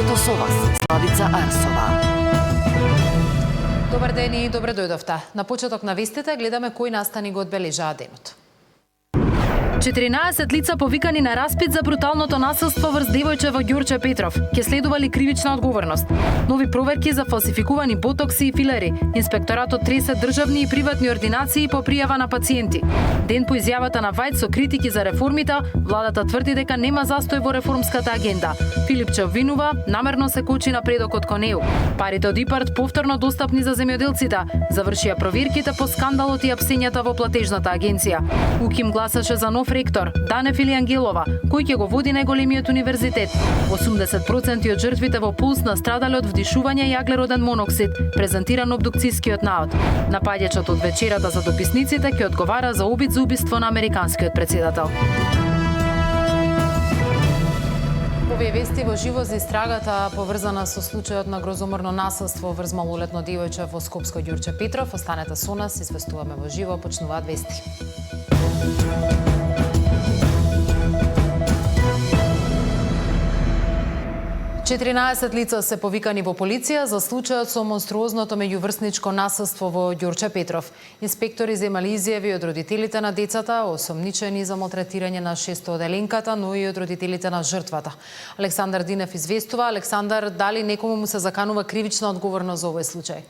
Утровото со вас, Славица Арсова. Добар ден и добре дојдовте. На почеток на вестите гледаме кои настани го одбележаа денот. 14 лица повикани на распит за бруталното насилство врз девојче во Ѓорче Петров. Ке следували кривична одговорност. Нови проверки за фалсификувани ботокси и филери. Инспекторатот тресе државни и приватни ординации по пријава на пациенти. Ден по изјавата на Вајд со критики за реформите, владата тврди дека нема застој во реформската агенда. Филипче обвинува, намерно се кочи напредокот кон ЕУ. Парите од ИПАРД повторно достапни за земјоделците. Завршија проверките по скандалот и апсењата во платежната агенција. УКИМ гласаше за нов ректор, Данев или Ангелова, кој ќе го води најголемиот универзитет. 80% од жртвите во Пулс настрадале од вдишување јаглероден моноксид, презентиран обдукцискиот наод. Нападјачот од вечерата за дописниците ќе одговара за обид за убиство на американскиот председател. Овие вести во живо за истрагата поврзана со случајот на грозоморно насилство врз малолетно девојче во Скопско Ѓорче Петров. Останете со нас, известуваме во живо, почнуваат вести. 14 лица се повикани во полиција за случајот со монструозното меѓуврсничко насилство во Ѓорче Петров. Инспектори земали изјави од родителите на децата, осомничени за малтретирање на 6-оделенката, но и од родителите на жртвата. Александар Динев известува. Александар, дали некому му се заканува кривична одговорност за овој случај?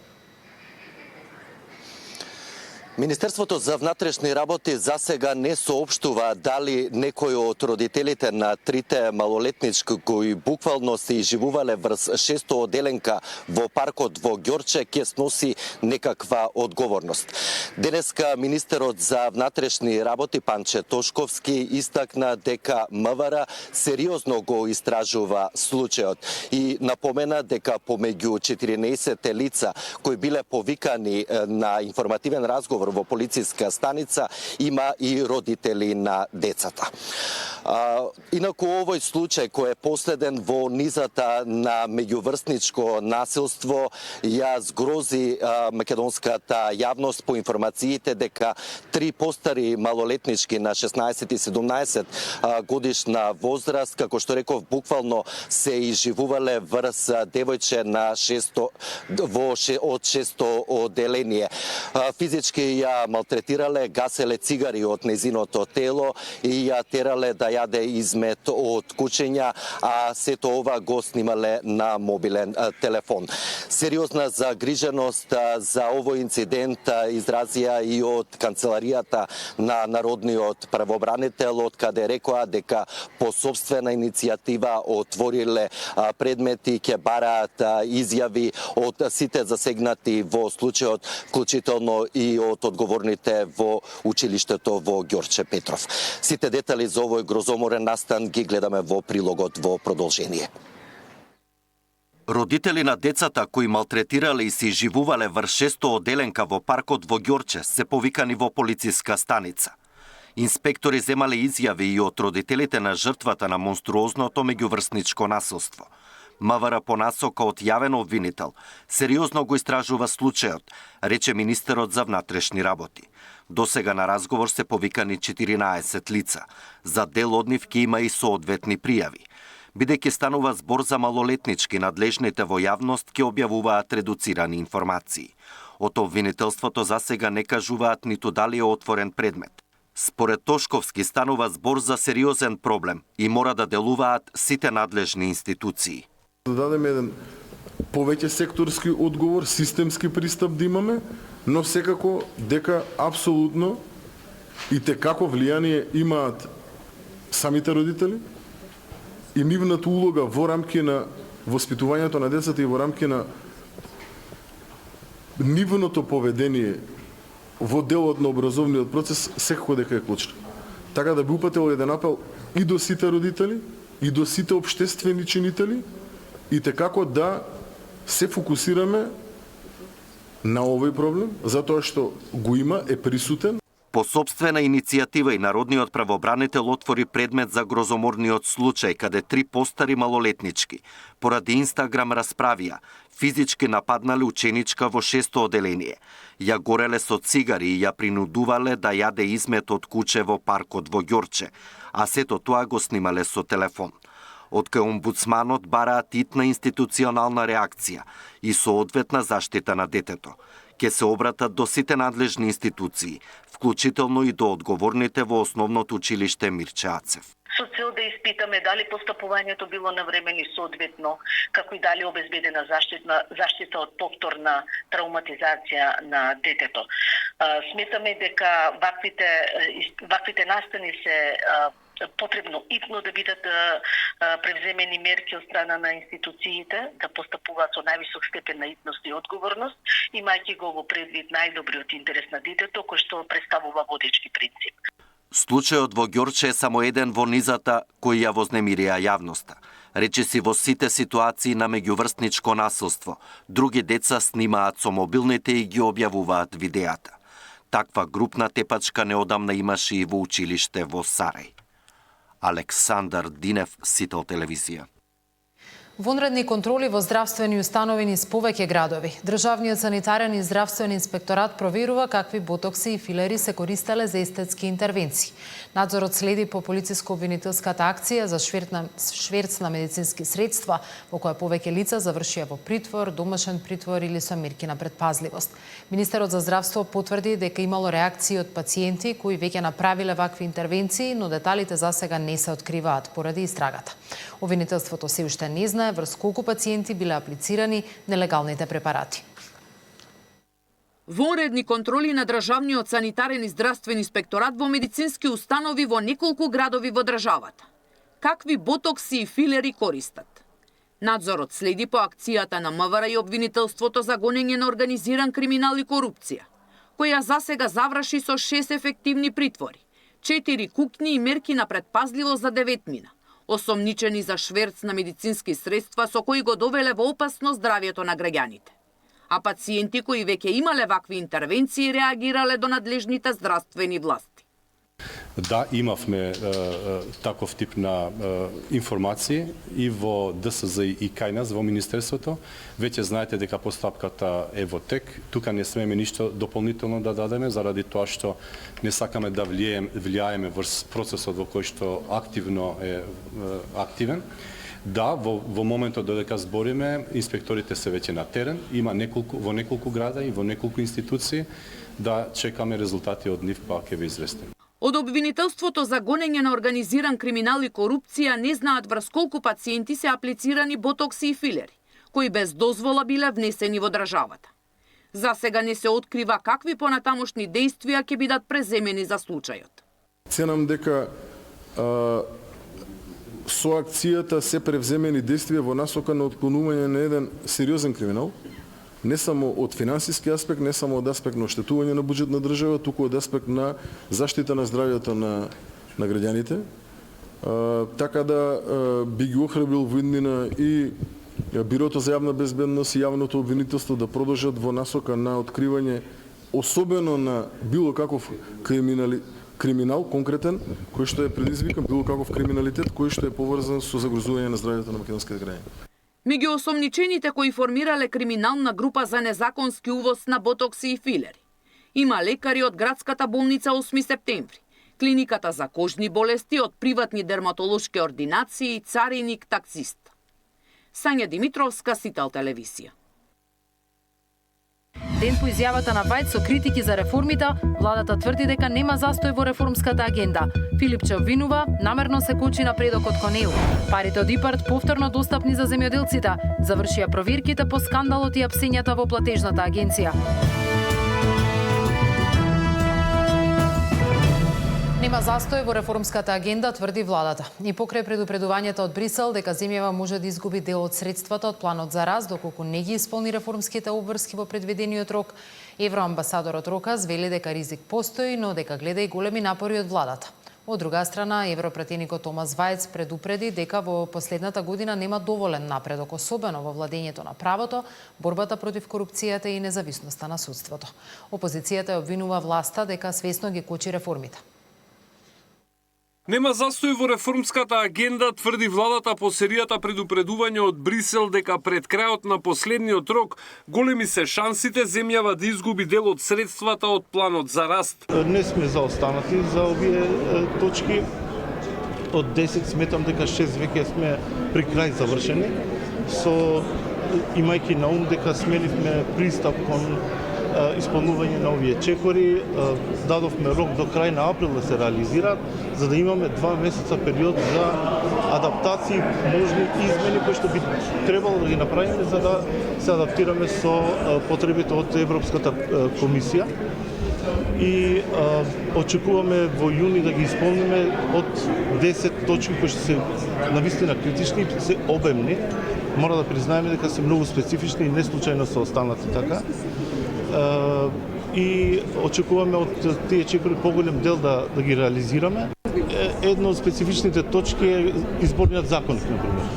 Министерството за внатрешни работи засега не соопштува дали некој од родителите на трите малолетнички кои буквално се изживувале врз 6-оделенка во паркот во Ѓорче ќе сноси некаква одговорност. Денеска министерот за внатрешни работи Панче Тошковски истакна дека МВР сериозно го истражува случајот и напомена дека помеѓу 14 лица кои биле повикани на информативен разговор во полициска станица има и родители на децата. Инаку овој случај кој е последен во низата на меѓуврсничко насилство ја згрози македонската јавност по информациите дека три постари малолетнички на 16 и 17 годишна возраст, како што реков, буквално се изживувале врз девојче на од 6-оделение. Физички ја малтретирале, гаселе цигари од незиното тело и ја терале да јаде измет од кучења, а сето ова го снимале на мобилен телефон. Сериозна загриженост за овој инцидент изразија и од канцеларијата на Народниот правобранител, од каде рекоа дека по собствена иницијатива отвориле предмети, ќе бараат изјави од сите засегнати во случајот, вклучително и од одговорните во училиштето во Ѓорче Петров. Сите детали за овој грозоморен настан ги гледаме во прилогот во продолжение. Родители на децата кои малтретирале и се изживувале врз 6-оделенка во паркот во Ѓорче се повикани во полициска станица. Инспектори земале изјави и од родителите на жртвата на монструозното меѓуврсничко насилство. МВР по насока од јавен обвинител сериозно го истражува случајот, рече министерот за внатрешни работи. Досега на разговор се повикани 14 лица. За дел од нив ќе има и соодветни пријави. Бидејќи станува збор за малолетнички, надлежните во јавност ќе објавуваат редуцирани информации. Од обвинителството засега не кажуваат ниту дали е отворен предмет. Според Тошковски станува збор за сериозен проблем и мора да делуваат сите надлежни институции. Да дадеме еден повеќе секторски одговор, системски пристап да имаме, но секако дека апсолутно и како влијание имаат самите родители и нивната улога во рамки на воспитувањето на децата и во рамки на нивното поведение во делот на образовниот процес секако дека е клучно. Така да би упатил еден апел и до сите родители, и до сите општествени чинители, и како да се фокусираме на овој проблем, затоа што го има, е присутен. По собствена иницијатива и Народниот правобранител отвори предмет за грозоморниот случај, каде три постари малолетнички поради Инстаграм расправија физички нападнале ученичка во 6-оделение. Ја гореле со цигари и ја принудувале да јаде измет од куче во паркот во Ѓорче, а сето тоа го снимале со телефон. од кај омбудсманот бараат итна институционална реакција и соодветна заштита на детето. Ке се обратат до сите надлежни институции, вклучително и до одговорните во Основното училиште Мирче Ацев. Со цел да испитаме дали постапувањето било навремено и соодветно, како и дали обезбедена заштита од повторна травматизација на детето. Сметаме дека ваквите настани се потребно итно да бидат превземени мерки од страна на институциите, да постапуваат со највисок степен на итност и одговорност, имајќи го во предвид најдобриот интерес на детето, кој што представува водечки принцип. Случајот во Ѓорче е само еден во низата кој ја вознемирија јавноста. Речиси во сите ситуации на меѓуврстничко насилство, други деца снимаат со мобилните и ги објавуваат видеата. Таква групна тепачка неодамна имаше и во училиште во Сарај. Александар Динев, Сител телевизија. Вонредни контроли во здравствени установи низ повеќе градови. Државниот санитарен и здравствен инспекторат проверува какви ботокси и филери се користеле за естетски интервенции. Надзорот следи по полициско-обвинителската акција за шверц на медицински средства, во која повеќе лица завршија во притвор, домашен притвор или со мерки на предпазливост. Министерот за здравство потврди дека имало реакции од пациенти кои веќе направиле вакви интервенции, но деталите засега не се откриваат поради истрагата. Обвинителството се уште не знае врз колку пациенти биле аплицирани нелегалните препарати. Вонредни контроли на Државниот санитарен и здравствен инспекторат во медицински установи во неколку градови во државата. Какви ботокси и филери користат? Надзорот следи по акцијата на МВР и обвинителството за гонење на организиран криминал и корупција, која засега заврши со 6 ефективни притвори, 4 кукњи и мерки на предпазливост за 9 мина, осомничени за шверц на медицински средства со кои го довеле во опасност здравјето на граѓаните. А пациенти кои веќе имале вакви интервенции реагирале до надлежните здравствени власти. Да, имавме таков тип на информации и во ДСЗ и кај нас во Министерството. Веќе знаете дека постапката е во тек. Тука не смееме ништо дополнително да дадеме, заради тоа што не сакаме да влијаеме врз процесот во кој што активно е активен. Да, во моментот додека збориме, инспекторите се веќе на терен, има во неколку града и во неколку институции, да чекаме резултати од нив, па ќе ве известиме. Од обвинителството за гонење на организиран криминал и корупција не знаат врз колку пациенти се аплицирани ботокси и филери, кои без дозвола биле внесени во државата. За сега не се открива какви понатамошни действија ќе бидат преземени за случајот. Ценам дека со акцијата се превземени действија во насока на отклонување на еден сериозен криминал, не само од финансиски аспект, не само од аспект на оштетување на буџет на држава, туку од аспект на заштита на здравјето на граѓаните. Така да би ги охрабрил во иднина и Бирото за јавна безбедност и јавното обвинителство да продолжат во насока на откривање, особено на било каков криминал конкретен, кој што е предизвикан, било каков криминалитет кој што е поврзан со загрозување на здравјето на македонските граѓани. Меѓу осомничените кои формирале криминална група за незаконски увоз на ботокси и филери има лекари од градската болница 8 септември, клиниката за кожни болести, од приватни дерматолошки ординации и цариник таксист. Сања Димитровска, Сител телевизија. Ден по изјавата на Вајд со критики за реформите, владата тврди дека нема застој во реформската агенда. Филипче обвинува, намерно се кочи напредокот кон ЕУ. Парите од ИПАРД повторно достапни за земјоделците. Завршија проверките по скандалот и апсењата во платежната агенција. Нема застој во реформската агенда, тврди владата. И покрај предупредувањето од Брисел дека земјава може да изгуби дел од средствата од планот за раст доколку не ги исполни реформските обврски во предвидениот рок, евроамбасадорот Рокас вели дека ризик постои, но дека гледа и големи напори од владата. Од друга страна, европратеникот Томас Вајц предупреди дека во последната година нема доволен напредок, особено во владењето на правото, борбата против корупцијата и независноста на судството. Опозицијата ја обвинува власта дека свесно ги кочи реформите. Нема застој во реформската агенда, тврди владата по серијата предупредувања од Брисел дека пред крајот на последниот рок големи се шансите земјава да изгуби дел од средствата од планот за раст. Не сме заостанати за овие точки. од 10 сметам дека 6 веќе сме при крај завршени. Имајќи на ум дека сменивме пристап кон исполнување на овие чекори, дадовме рок до крај на април да се реализираат, за да имаме 2 месеца период за адаптации, можни измени кои што би требало да ги направиме за да се адаптираме со потребите од Европската комисија. И очекуваме во јуни да ги исполниме од 10 точки кои што се навистина критични и се обемни. Мора да признаеме дека се многу специфични и не случајно се останати така. И очекуваме од тие чекори поголем дел да ги реализираме. Една од специфичните точки е изборниот закон, например,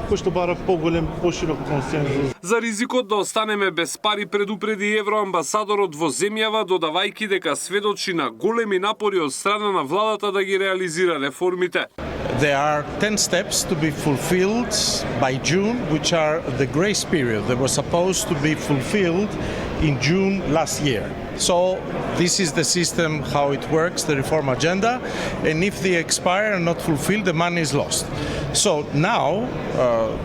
кој што бара поголем, поширок консензус. За ризикот да останеме без пари предупреди евроамбасадорот во земјава, додавајќи дека сведочи на големи напори од страна на владата да ги реализира реформите. There are 10 steps to be fulfilled by June, which are the grace period that was supposed to be fulfilled in June last year. So this is the system, how it works, the reform agenda, and if they expire and not fulfilled, the money is lost. So now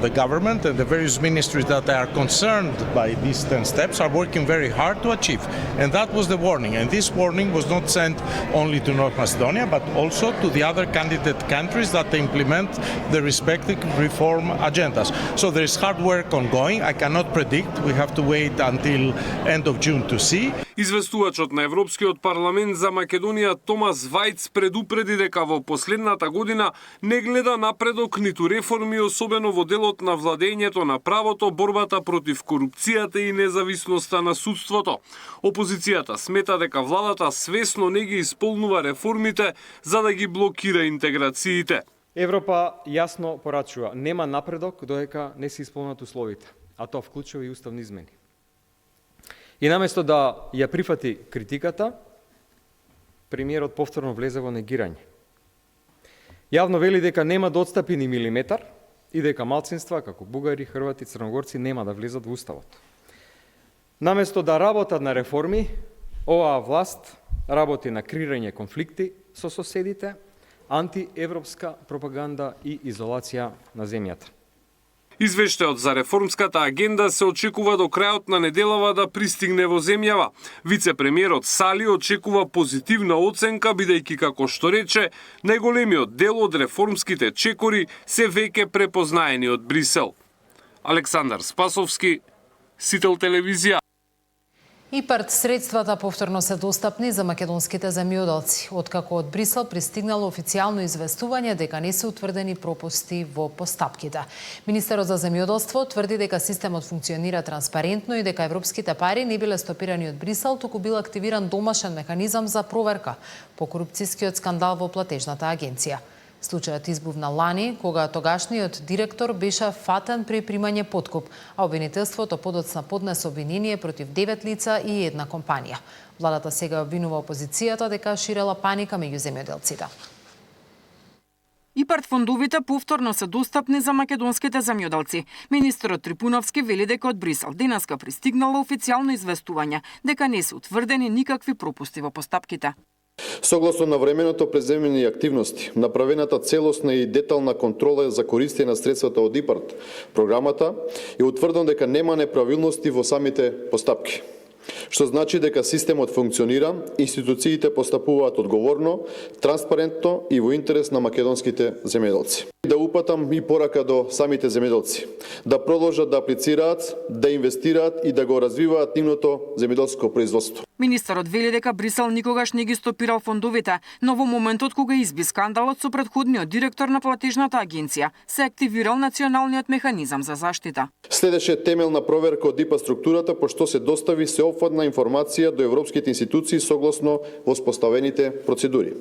the government and the various ministries that are concerned by these 10 steps are working very hard to achieve. And that was the warning. And this warning was not sent only to North Macedonia, but also to the other candidate countries that implement the respective reform agendas. So there is hard work ongoing. I cannot predict. We have to wait until end of June to see. Известувачот на Европскиот парламент за Македонија Томас Вајц предупреди дека во последната година не гледа напредок ниту реформи, особено во делот на владењето на правото, борбата против корупцијата и независноста на судството. Опозицијата смета дека владата свесно не ги исполнува реформите за да ги блокира интеграциите. Европа јасно порачува, нема напредок додека не се исполнат условите, а тоа вклучува и уставни измени. И наместо да ја прифати критиката, премиерот повторно влезе во негирање. Јавно вели дека нема да отстапи ни милиметар и дека малцинства, како бугари, хрвати, црногорци, нема да влезат во уставот. Наместо да работат на реформи, оваа власт работи на креирање конфликти со соседите, антиевропска пропаганда и изолација на земјата. Извештајот за реформската агенда се очекува до крајот на неделава да пристигне во земјава. Вице-премиерот Сали очекува позитивна оценка, бидејќи, како што рече, најголемиот дел од реформските чекори се веќе препознаени од Брисел. Александар Спасовски, Сител телевизија. ИПАРД средствата повторно се достапни за македонските земјоделци, откако од Брисел пристигнало официјално известување дека не се утврдени пропусти во постапките. Министерот за земјоделство тврди дека системот функционира транспарентно и дека европските пари не биле стопирани од Брисел, туку бил активиран домашен механизам за проверка по корупцијскиот скандал во платежната агенција. Случајот избувна лани, кога тогашниот директор беше фатен при примање подкуп, а обвинителството подоцна поднесе обвинение против 9 лица и една компанија. Владата сега обвинува опозицијата дека ширела паника меѓу земјоделците. ИПАРД фондовите повторно се достапни за македонските земјоделци. Министерот Трипуновски вели дека од Брисел денеска пристигнало официјално известување дека не се утврдени никакви пропусти во постапките. Согласно навременото преземени активности, направената целосна и детална контрола за користење на средствата од ИПАРД програмата е утврдено дека нема неправилности во самите постапки. Што значи дека системот функционира, институциите постапуваат одговорно, транспарентно и во интерес на македонските земјоделци. Да упатам и порака до самите земјоделци, да продолжат да аплицираат, да инвестираат и да го развиваат нивното земјоделско производство. Министерот вели дека Брисел никогаш не ги стопирал фондовите, но во моментот кога изби скандалот со претходниот директор на платежната агенција, се активирал националниот механизам за заштита. Следеше темелна проверка од ИПА структурата, пошто се достави сеопфатна информација до европските институции согласно воспоставените процедури.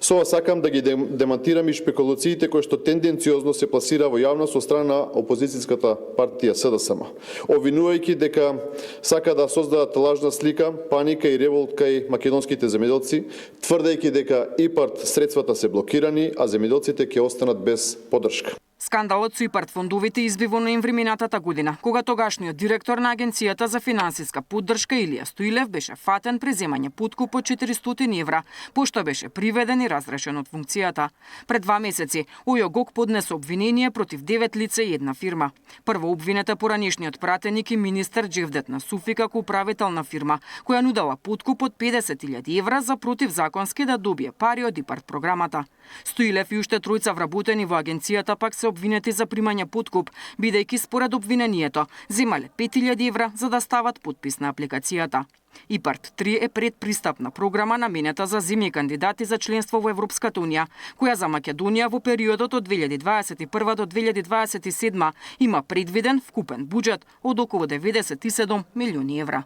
Со ова сакам да ги демантирам и шпекулациите кои што тенденциозно се пласира во јавност од страна на опозицијската партија СДСМ, обвинувајќи дека сака да создадат лажна слика, паника и револт кај македонските земјоделци, тврдејќи дека ИПАРД средствата се блокирани, а земјоделците ќе останат без поддршка. Скандалот со ИПАРД фондовите изби во ноември минатата година, кога тогашниот директор на Агенцијата за финансиска поддршка Илија Стоилев беше фатен при земање подкуп од 400 евра, пошто беше приведен и разрешен од функцијата. Пред 2 месеци ОЈО поднесе обвинение против 9 лица и една фирма. Прво обвинета поранешниот пратеник и министер Джевдет Насуфи како управител на фирма, која нудела подкуп од 50.000 евра за противзаконски да добие пари од ИПАРД програмата. Стоилев и уште тројца вработени во агенцијата пак се обвинети за примање подкуп, бидејќи според обвинението земале 5.000 евра за да стават подпис на апликацијата. ИПАРД 3 е предпристапна програма наменета за земји кандидати за членство во Европската унија, која за Македонија во периодот од 2021 до 2027 има предвиден вкупен буџет од околу 97 милиони евра.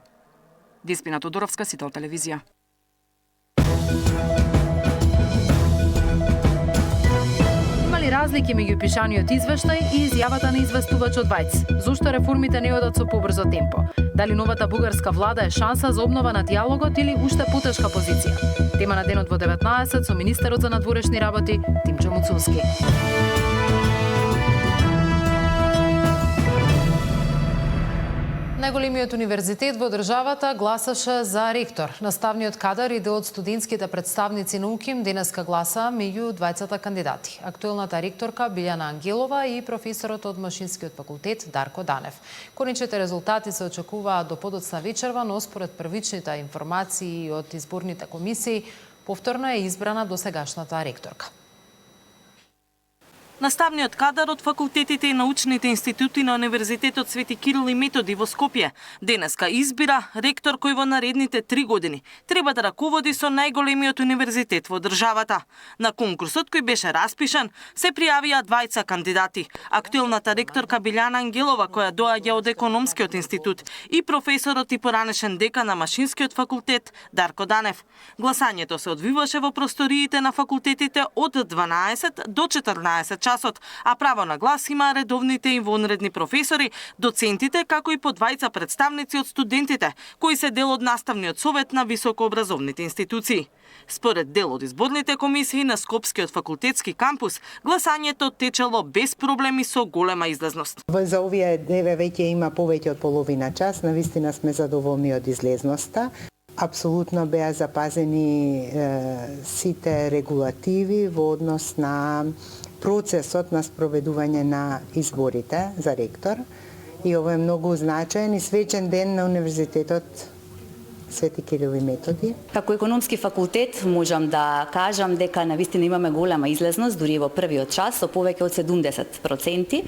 Деспина Тодоровска, Сител телевизија. Разлики меѓу пишаниот извештај и изјавата на известувачот Вајц. Зошто реформите не одат со побрзо темпо? Дали новата бугарска влада е шанса за обнова на диалогот или уште потешка позиција? Тема на денот во 19 со министерот за надворешни работи Тимчо Муцунски. Најголемиот универзитет во државата гласаше за ректор. Наставниот кадар и дел од студентските представници на УКИМ денеска гласа меѓу двајцата кандидати. Актуелната ректорка Билјана Ангелова и професорот од Машинскиот факултет Дарко Данев. Конечните резултати се очекуваат до подоцна вечерва, но според првичните информации од изборните комисии, повторно е избрана досегашната ректорка. Наставниот кадар од факултетите и научните институти на Универзитетот Свети Кирил и Методи во Скопје денеска избира ректор кој во наредните 3 години треба да раководи со најголемиот универзитет во државата. На конкурсот кој беше распишан се пријавија двајца кандидати. Актуелната ректорка Билјана Ангелова, која доаѓа од Економскиот институт, и професорот и поранешен декан на Машинскиот факултет Дарко Данев. Гласањето се одвиваше во просториите на факултетите од 12 до 14 часот, а право на глас има редовните и вонредни професори, доцентите, како и по двајца представници од студентите, кои се дел од наставниот совет на високообразовните институции. Според дел од изборните комисии на Скопскиот факултетски кампус, гласањето течело без проблеми со голема излезност. За овие дневе веќе има повеќе од половина час, навистина сме задоволни од излезноста. Апсолутно беа запазени сите регулативи во однос на процесот на спроведување на изборите за ректор. И ова е многу значаен и свечен ден на Универзитетот Свети Кирил и Методи. Како економски факултет можам да кажам дека навистина имаме голема излезност, дури во првиот час, со повеќе од 70%,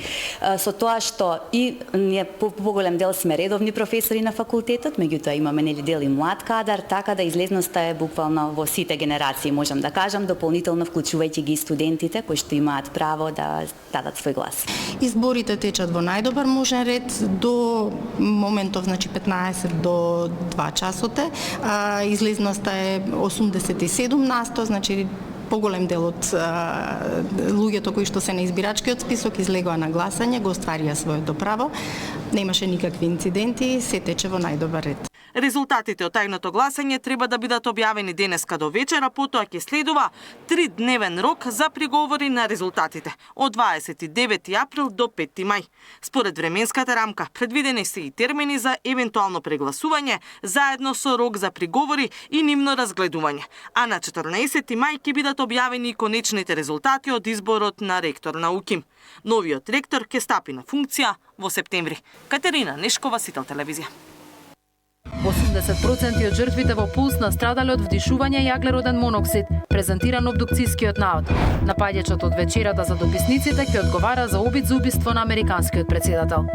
со тоа што и ние поголем дел сме редовни професори на факултетот, меѓутоа имаме нели дел и млад кадар, така да излезноста е буквално во сите генерации, можам да кажам, дополнително вклучувајќи ги студентите кои што имаат право да дадат свој глас. Изборите течат во најдобар можен ред до моментов, значи 15 до 2 часот. Излезноста е 87%, значи поголем дел од луѓето кои што се на избирачкиот список излегоа на гласање, го остварија своето право. Немаше никакви инциденти, се тече во најдобар ред. Резултатите од тајното гласање треба да бидат објавени денеска до вечера, потоа ќе следува 3-дневен рок за приговори на резултатите од 29 април до 5 мај. Според временската рамка, предвидени се и термини за евентуално прегласување, заедно со рок за приговори и нивно разгледување. А на 14 мај ќе бидат објавени конечните резултати од изборот на ректор на УКИМ. Новиот ректор ќе стапи на функција во септември. Катерина Нешкова, Сител телевизија. 80% од жртвите во Пулс настрадале од вдишување јаглероден моноксид, презентиран обдукцијскиот наод. Напаѓачот од вечерата за дописниците ќе одговара за обид за убиство на американскиот претседател.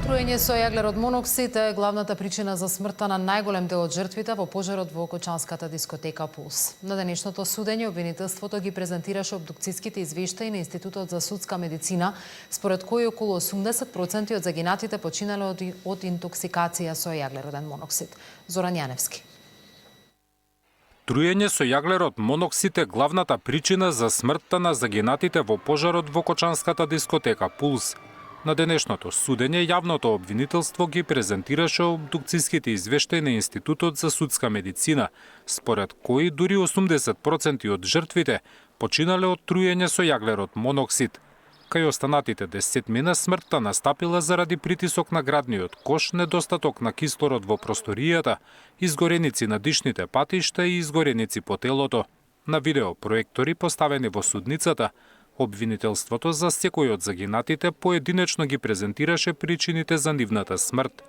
Труење со јаглерод моноксид е главната причина за смртта на најголем дел од жртвите во пожарот во Окочанската дискотека Пулс. На денешното судење обвинителството ги презентираше обдукцијските извештаи на Институтот за судска медицина, според кои околу 80% од загинатите починале од интоксикација со јаглероден моноксид. Зоран Јаневски. Труење со јаглерод моноксид е главната причина за смртта на загинатите во пожарот во Окочанската дискотека Пулс. На денешното судење јавното обвинителство ги презентираше обдукцијските извештаи на Институтот за судска медицина, според кои дури 80% од жртвите починале од труење со јаглерод моноксид. Кај останатите 10 смртта настапила заради притисок на градниот кош, недостаток на кислород во просторијата, изгореници на дишните патишта и изгореници по телото. На видеопроектори поставени во судницата, обвинителството за секој од загинатите поединечно ги презентираше причините за нивната смрт.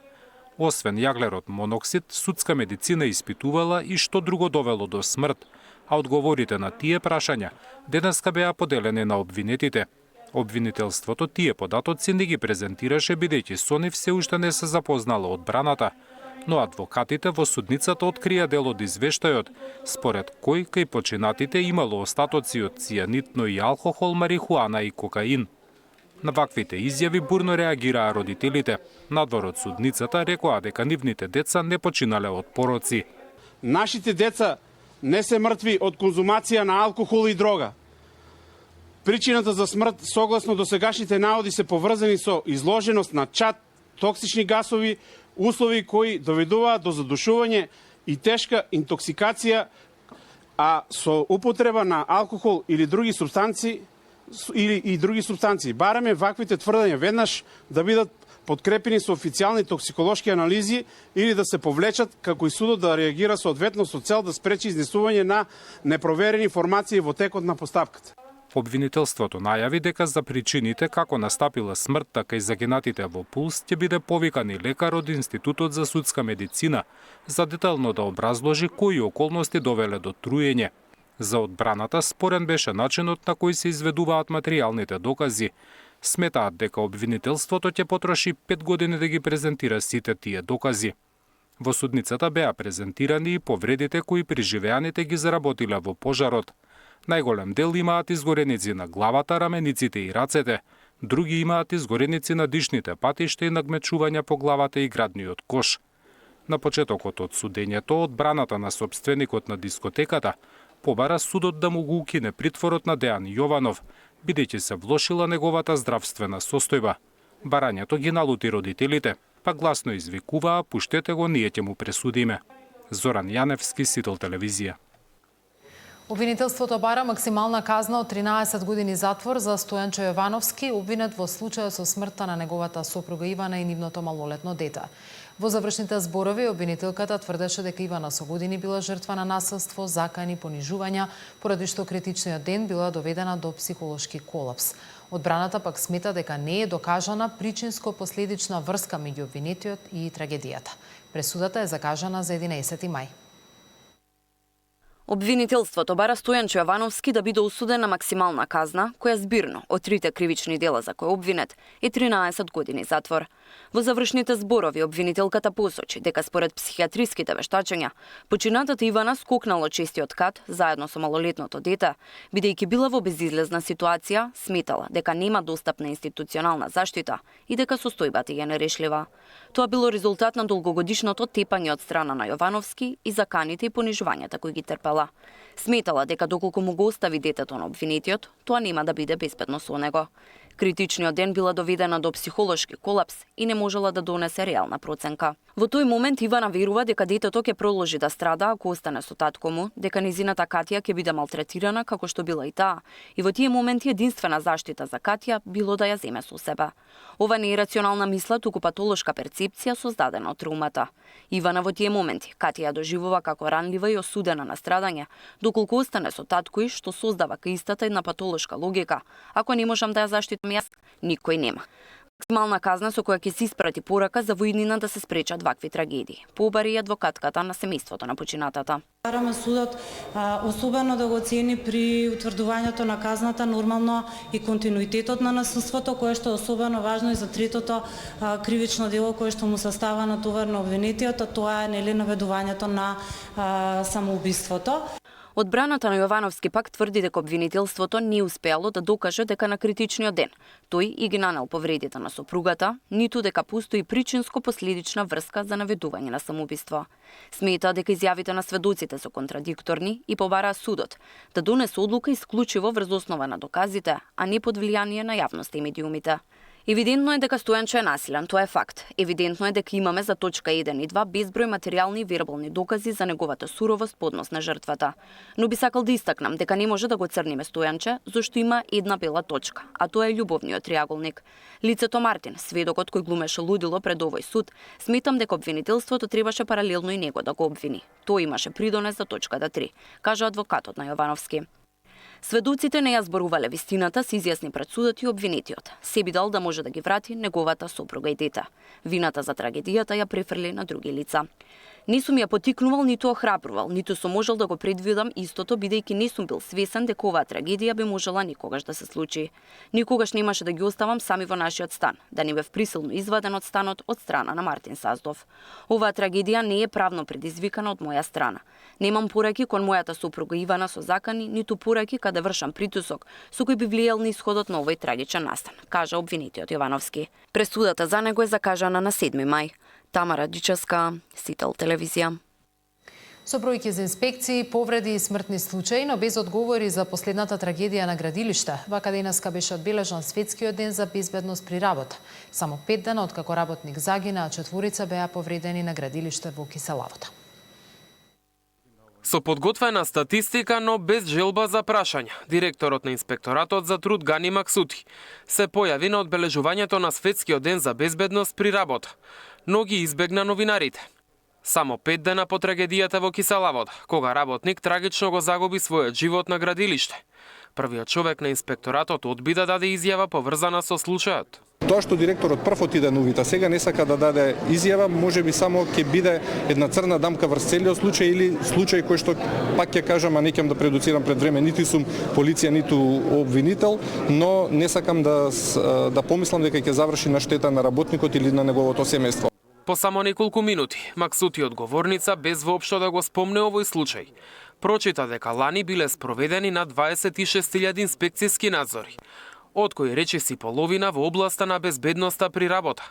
Освен јаглерод моноксид, судска медицина испитувала и што друго довело до смрт, а одговорите на тие прашања денеска беа поделени на обвинетите. Обвинителството тие податоци не ги презентираше бидејќи со нив се уште не се запознала одбраната, но адвокатите во судницата открија дел од извештајот, според кој кај починатите имало остатоци од цијанидно и алкохол, марихуана и кокаин. На ваквите изјави бурно реагираа родителите. Надвор од судницата рекоа дека нивните деца не починале од пороци. Нашите деца не се мртви од конзумација на алкохол и дрога. Причината за смрт, согласно досегашните наводи, се поврзани со изложеност на чад, токсични гасови, услови кои доведуваат до задушување и тешка интоксикација, а со употреба на алкохол или други субстанции, Бараме ваквите тврдења веднаш да бидат подкрепени со официјални токсиколошки анализи или да се повлечат, како и судот да реагира соодветно со цел да спречи изнесување на непроверени информации во текот на постапката. Обвинителството најави дека за причините како настапила смртта кај загинатите во Пулс ќе биде повикан и лекар од Институтот за судска медицина за детално да образложи кои околности довеле до труење. За одбраната спорен беше начинот на кој се изведуваат материјалните докази. Сметаат дека обвинителството ќе потроши 5 години да ги презентира сите тие докази. Во судницата беа презентирани и повредите кои преживеаните ги заработиле во пожарот. Најголем дел имаат изгореници на главата, рамениците и рацете, други имаат изгореници на дишните патишта и нагмечувања по главата и градниот кош. На почетокот од судењето, одбраната на сопственикот на дискотеката побара судот да му го укине притворот на Дејан Јованов, бидејќи се влошила неговата здравствена состојба. Барањето ги налути родителите, па гласно извикуваа: "Пуштете го, ние ќе му пресудиме." Зоран Јаневски, Сител телевизија. Обвинителството бара максимална казна од 13 години затвор за Стојанчо Јовановски, обвинет во случајот со смртта на неговата сопруга Ивана и нивното малолетно дете. Во завршните зборови, обвинителката тврдеше дека Ивана со години била жртва на насилство, закани, понижувања, поради што критичниот ден била доведена до психолошки колапс. Одбраната пак смета дека не е докажана причинско-последична врска меѓу обвинетиот и трагедијата. Пресудата е закажана за 11 мај. Обвинителството бара Стојанчо Јовановски да биде осуден на максимална казна, која збирно од трите кривични дела за кои е обвинет е 13 години затвор. Во завршните зборови обвинителката посочи дека според психијатриските вештачења, починатата Ивана скокнала од 6-тиот кат заедно со малолетното дете, бидејќи била во безизлезна ситуација, сметала дека нема достапна институционална заштита и дека состојбата е нерешлива. Тоа било резултат на долгогодишното тепање од страна на Јовановски и заканите и понижувањата кои ги трпела. Сметала дека доколку му го остави детето на обвинетиот, тоа нема да биде безбедно со него. Критичниот ден била доведена до психолошки колапс и не можела да донесе реална проценка. Во тој момент Ивана верува дека детето ќе продолжи да страда ако остане со татко му, дека незината Катја ќе биде малтретирана како што била и таа, и во тие моменти единствена заштита за Катја било да ја земе со себе. Ова не е рационална мисла, туку патолошка перцепција создадена од траумата. Ивана во тие моменти Катја ја доживува како ранлива и осудена на страдање, доколку остане со татко и што создава кај истата една патолошка логика. Ако не можам да ја заштитам јас, никој нема. Максимална казна со која ќе се испрати порака за во иднина да се спречат вакви трагедии, побари и адвокатката на семејството на починатата. Бараме судот особено да го оцени при утврдувањето на казната нормално и континуитетот на насилството, кое што е особено важно и за третото кривично дело кое што му се става на товар на обвинетиот, а тоа е наведувањето на самоубиството. Одбраната на Јовановски пак тврди дека обвинителството не успеало да докаже дека на критичниот ден тој и ги нанел повредите на сопругата, ниту дека постои причинско-последична врска за наведување на самоубиство. Смета дека изјавите на сведоците се контрадикторни и побараа судот да донесе одлука исклучиво врз основа на доказите, а не под влијание на јавноста и медиумите. Евидентно е дека Стојанчо е насилен, тоа е факт. Евидентно е дека имаме за точка 1 и 2 безброј материјални и вербални докази за неговата суровост по однос на жртвата. Но би сакал да истакнам дека не може да го црниме Стојанче, зашто има една бела точка, а тоа е љубовниот триаголник. Лицето Мартин, сведокот кој глумеше лудило пред овој суд, сметам дека обвинителството требаше паралелно и него да го обвини. Тоа имаше придонес за точката 3, кажа адвокатот на Јовановски. Сведоците не ја зборувале вистината, се изјасни пред судот и обвинетиот. Се би дал да може да ги врати неговата сопруга и дете. Вината за трагедијата ја префрли на други лица. Не сум ја потикнувал, ниту охрабрувал, ниту сум можел да го предвидам истото, бидејќи не сум бил свесен дека оваа трагедија би можела никогаш да се случи. Никогаш немаше да ги оставам сами во нашиот стан, да не бев присилно изваден од станот од страна на Мартин Саздов. Оваа трагедија не е правно предизвикана од моја страна. Немам пораки кон мојата сопруга Ивана со закани, ниту пораки каде вршам притисок со кој би влијал на исходот на овој трагичен настан, кажа обвинетиот Јовановски. Пресудата за него е закажана на 7 мај. Тамара Дичевска, Сител телевизија. Со бројки за инспекции, повреди и смртни случаи, но без одговори за последната трагедија на градилиште. Вака денеска беше одбележан светскиот ден за безбедност при работа. Само 5 дена откако работник загина, а 4 беа повредени на градилиште во Киселавота. Со подготвена статистика, но без желба за прашања, директорот на Инспекторатот за труд Гани Максути се појави на одбележувањето на Светскиот ден за безбедност при работа, но ги избегна новинарите. Само 5 дена по трагедијата во Киселавода, кога работник трагично го загуби својот живот на градилиште. Првиот човек на Инспекторатот одби да даде изјава поврзана со случајот. Тоа што директорот прв отиде на увита, сега не сака да даде изјава, можеби само ќе биде една црна дамка врз целиот случај или случај кој што пак ќе кажам, а не ќе да предуцирам пред време, нити сум полиција, ниту обвинител, но не сакам да помислам дека ќе заврши на штета на работникот или на неговото семејство. По само неколку минути, Максути одговорница без воопшто да го спомне овој случај, прочита дека лани биле спроведени на 26.000 инспекцијски надзори, од кои речиси половина во областа на безбедноста при работа.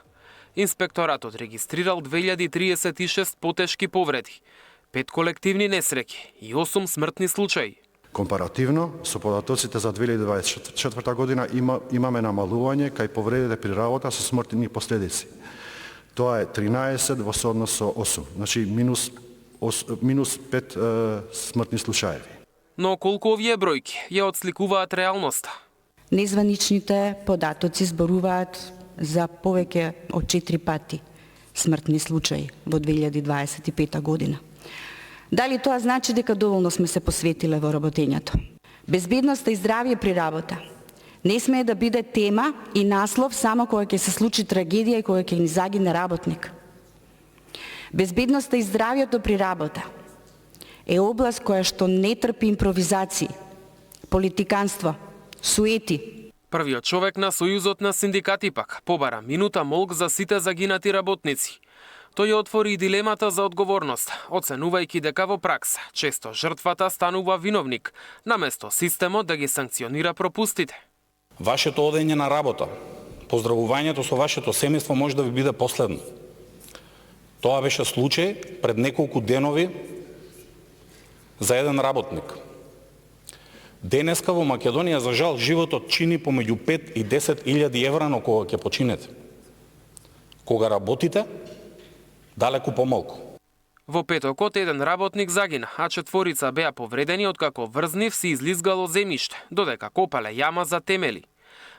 Инспекторатот регистрирал 2036 потешки повреди, 5 колективни несреќи и 8 смртни случаи. Компаративно, со податоците за 2024 година имаме намалување кај повредите при работа со смртни последици. Тоа е 13 во сооднос со 8, значи минус 5 смртни случаеви. Но колку овие бројки ја отсликуваат реалноста? Незваничните податоци зборуваат за повеќе од 4 пати смртни случаи во 2025 година. Дали тоа значи дека доволно сме се посветиле во работењето? Безбедноста и здравје при работа не смее да биде тема и наслов само кога ќе се случи трагедија и кога ќе ни загине работник. Безбедноста и здравјето при работа е област која што не трпи импровизации, политиканство, суети. Првиот човек на Сојузот на синдикати пак побара минута молк за сите загинати работници. Тој ја отвори и дилемата за одговорност, оценувајќи дека во пракса често жртвата станува виновник, наместо системот да ги санкционира пропустите. Вашето одење на работа, поздравувањето со вашето семејство може да ви биде последно. Тоа беше случај пред неколку денови за еден работник. Денеска во Македонија, за жал, животот чини помеѓу 5 и 10.000 евра на кога ќе починете. Кога работите, далеку помалку. Во петокот еден работник загина, а 4 беа повредени откако врз нив се излизгало земјиште, додека копале јама за темели.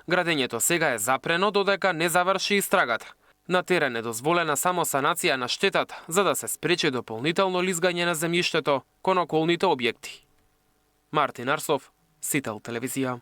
Градењето сега е запрено додека не заврши истрагата. На терен е дозволена само санација на штетата, за да се спречи дополнително лизгање на земјиштето кон околните објекти. Мартин Арсов, Сител телевизија.